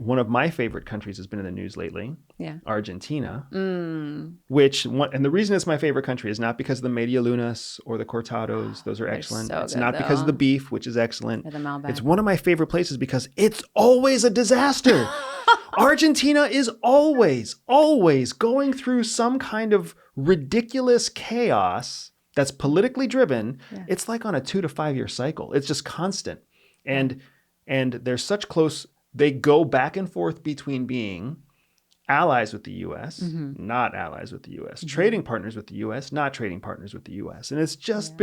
one of my favorite countries has been in the news lately. Yeah. Argentina. And the reason it's my favorite country is not because of the Media Lunas or the Cortados. Those are excellent. So it's good, not because of the beef, which is excellent. Or the Malbec. It's one of my favorite places because it's always a disaster. Argentina is always going through some kind of ridiculous chaos that's politically driven. Yeah. It's like on a 2 to 5 year cycle. It's just constant. And they're such close, they go back and forth between being allies with the U.S., not allies with the U.S., trading partners with the U.S., not trading partners with the U.S. And it's just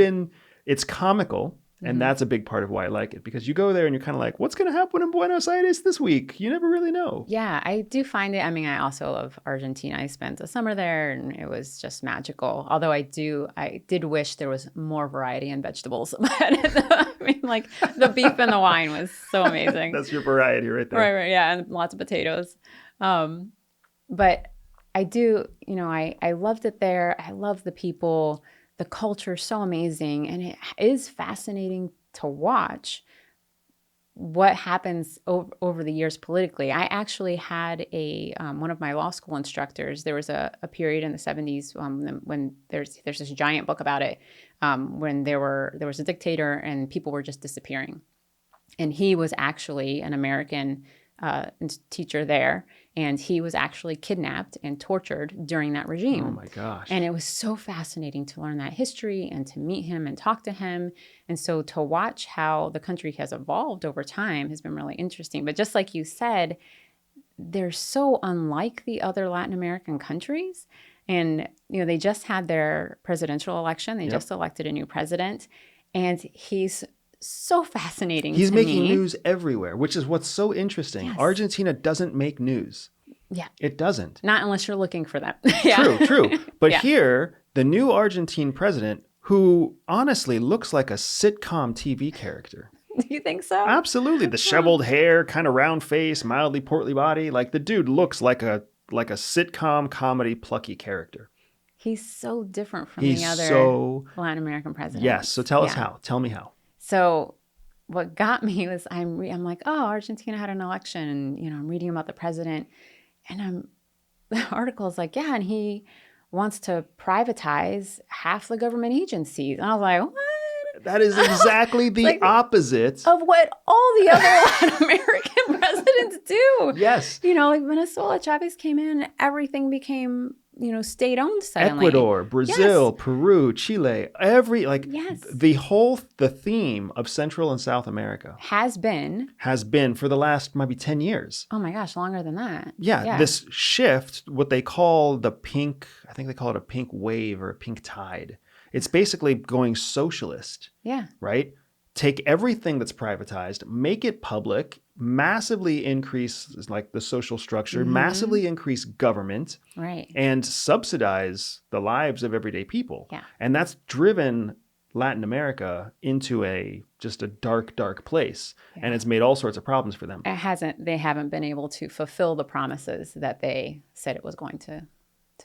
it's comical. And that's a big part of why I like it, because you go there and you're kind of like, what's going to happen in Buenos Aires this week? You never really know. Yeah, I do find it. I mean, I also love Argentina. I spent the summer there and it was just magical. Although I did wish there was more variety in vegetables. I mean, like the beef and the wine was so amazing. That's your variety right there. Right, yeah, and lots of potatoes. But I do, I loved it there. I love the people. The culture is so amazing, and it is fascinating to watch what happens over the years politically. I actually had one of my law school instructors. There was a period in the 70s when there's this giant book about it, when there was a dictator and people were just disappearing, and he was actually an American teacher there. And he was actually kidnapped and tortured during that regime. Oh my gosh. And it was so fascinating to learn that history and to meet him and talk to him. And so to watch how the country has evolved over time has been really interesting. But just like you said, they're so unlike the other Latin American countries. And, they just had their presidential election. They just elected a new president. And he's so fascinating. He's making news everywhere, which is what's so interesting. Yes. Argentina doesn't make news. Yeah. It doesn't. Not unless you're looking for them. True. But here, the new Argentine president, who honestly looks like a sitcom TV character. Do you think so? Absolutely. The disheveled hair, kind of round face, mildly portly body. Like the dude looks like a sitcom comedy plucky character. He's so different from the other Latin American presidents. Yes. So tell us how. Tell me how. So what got me was I'm like, oh, Argentina had an election, and I'm reading about the president, and the article is like, yeah, and he wants to privatize half the government agencies. And I was like, what? That is exactly the opposite of what all the other Latin American presidents do. Yes. Like Venezuela, Chavez came in, everything became state-owned suddenly. Ecuador, Brazil, Peru, Chile, the theme of Central and South America has been for the last maybe 10 years. Oh my gosh, longer than that. Yeah, this shift, what they call I think they call it a pink wave or a pink tide. It's basically going socialist. Yeah. Right? Take everything that's privatized, make it public, massively increase the social structure, massively increase government, right, and subsidize the lives of everyday people. Yeah. And that's driven Latin America into just a dark, dark place. Yeah. And it's made all sorts of problems for them. They haven't been able to fulfill the promises that they said it was going to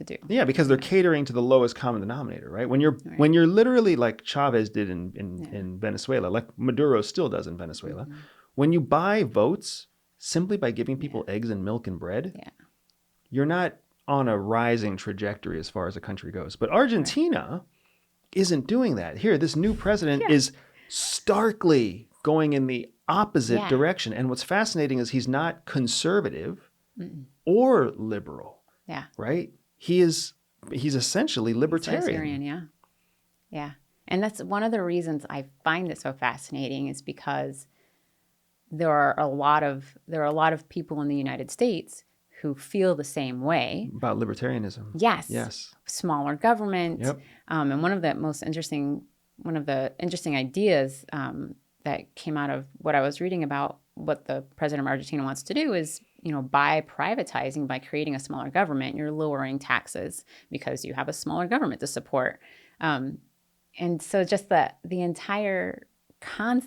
do. Yeah, because they're catering to the lowest common denominator, right? When you're literally like Chavez did in Venezuela, like Maduro still does in Venezuela, when you buy votes simply by giving people eggs and milk and bread, you're not on a rising trajectory as far as the country goes. But Argentina isn't doing that. Here, this new president is starkly going in the opposite direction. And what's fascinating is he's not conservative or liberal. Yeah. Right? He's essentially libertarian. Yeah. And that's one of the reasons I find it so fascinating, is because there are a lot of people in the United States who feel the same way about libertarianism. Yes. Smaller government. Yep. And one of the interesting ideas that came out of what I was reading about what the president of Argentina wants to do is, by privatizing, by creating a smaller government, you're lowering taxes because you have a smaller government to support. And so just the entire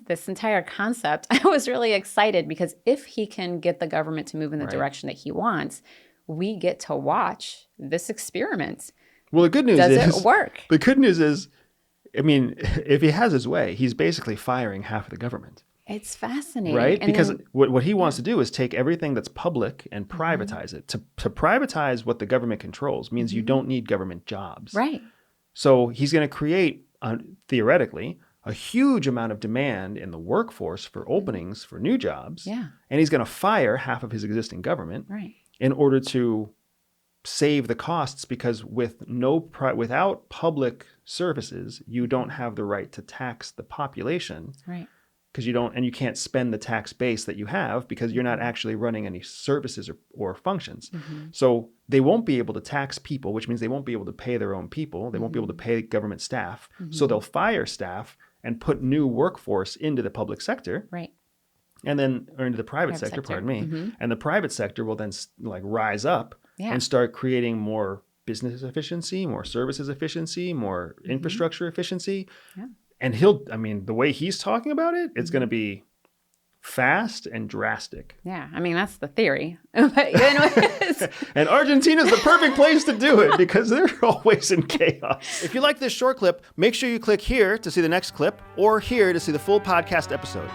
this entire concept, I was really excited, because if he can get the government to move in the direction that he wants, we get to watch this experiment. Well, the good news does it work? The good news is, I mean, if he has his way, he's basically firing half of the government. It's fascinating. Right? And Because then, what he wants to do is take everything that's public and Mm-hmm. privatize it. To privatize what the government controls means you don't need government jobs. right. So he's going to create, theoretically, a huge amount of demand in the workforce for openings for new jobs. Yeah. And he's going to fire half of his existing government Right. in order to save the costs, because without public services, you don't have the right to tax the population. Right. Because you can't spend the tax base that you have because you're not actually running any services or functions. Mm-hmm. So they won't be able to tax people, which means they won't be able to pay their own people. They won't be able to pay government staff. So they'll fire staff and put new workforce into the public sector. Right. And then, or into the private sector, pardon me. And the private sector will then rise up and start creating more business efficiency, more services efficiency, more infrastructure efficiency. Yeah. And the way he's talking about it, it's going to be fast and drastic. Yeah. I mean, that's the theory. But anyways, And Argentina's the perfect place to do it because they're always in chaos. If you like this short clip, make sure you click here to see the next clip or here to see the full podcast episode.